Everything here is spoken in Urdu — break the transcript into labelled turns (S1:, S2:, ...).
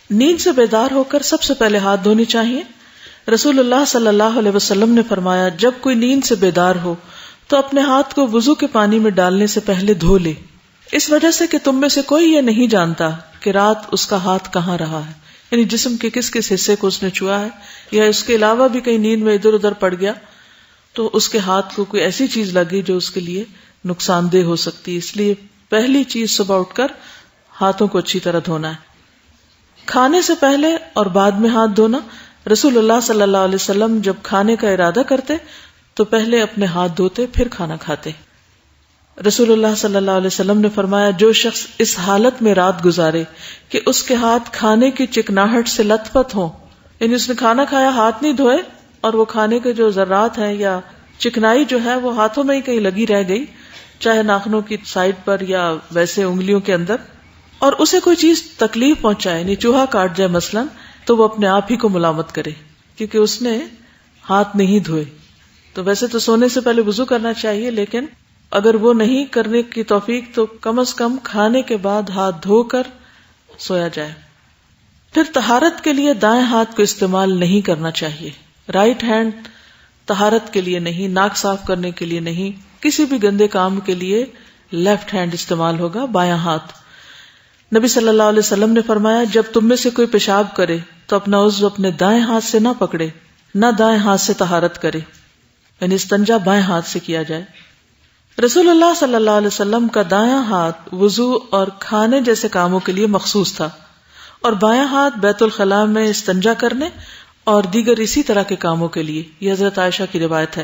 S1: نیند سے بیدار ہو کر سب سے پہلے ہاتھ دھونے چاہیے. رسول اللہ صلی اللہ علیہ وسلم نے فرمایا جب کوئی نیند سے بیدار ہو تو اپنے ہاتھ کو وضو کے پانی میں ڈالنے سے پہلے دھو لے، اس وجہ سے کہ تم میں سے کوئی یہ نہیں جانتا کہ رات اس کا ہاتھ کہاں رہا ہے، یعنی جسم کے کس کس حصے کو اس نے چھوا ہے، یا اس کے علاوہ بھی کہیں نیند میں ادھر ادھر پڑ گیا تو اس کے ہاتھ کو کوئی ایسی چیز لگی جو اس کے لیے نقصان دہ ہو سکتی. اس لیے پہلی چیز صبح اٹھ کر ہاتھوں کو اچھی طرح دھونا ہے. کھانے سے پہلے اور بعد میں ہاتھ دھونا. رسول اللہ صلی اللہ علیہ وسلم جب کھانے کا ارادہ کرتے تو پہلے اپنے ہاتھ دھوتے پھر کھانا کھاتے. رسول اللہ صلی اللہ علیہ وسلم نے فرمایا جو شخص اس حالت میں رات گزارے کہ اس کے ہاتھ کھانے کی چکناہٹ سے لت پت ہوں، یعنی اس نے کھانا کھایا ہاتھ نہیں دھوئے اور وہ کھانے کے جو ذرات ہیں یا چکنائی جو ہے وہ ہاتھوں میں ہی کہیں لگی رہ گئی، چاہے ناخنوں کی سائڈ پر یا ویسے انگلیوں کے اندر، اور اسے کوئی چیز تکلیف پہنچائے، یعنی چوہا کاٹ جائے مثلاً، تو وہ اپنے آپ ہی کو ملامت کرے کیونکہ اس نے ہاتھ نہیں دھوئے. تو ویسے تو سونے سے پہلے وضو کرنا چاہیے، لیکن اگر وہ نہیں کرنے کی توفیق تو کم از کم کھانے کے بعد ہاتھ دھو کر سویا جائے. پھر طہارت کے لیے دائیں ہاتھ کو استعمال نہیں کرنا چاہیے. رائٹ ہینڈ طہارت کے لیے نہیں، ناک صاف کرنے کے لیے نہیں، کسی بھی گندے کام کے لیے لیفٹ ہینڈ استعمال ہوگا، بایاں ہاتھ. نبی صلی اللہ علیہ وسلم نے فرمایا جب تم میں سے کوئی پیشاب کرے تو اپنا عضو اپنے دائیں ہاتھ سے نہ پکڑے، نہ دائیں ہاتھ سے طہارت کرے، یعنی استنجا بائیں ہاتھ سے کیا جائے. رسول اللہ صلی اللہ علیہ وسلم کا دایاں ہاتھ وضو اور کھانے جیسے کاموں کے لیے مخصوص تھا، اور بایاں ہاتھ بیت الخلاء میں استنجا کرنے اور دیگر اسی طرح کے کاموں کے لیے. یہ حضرت عائشہ کی روایت ہے.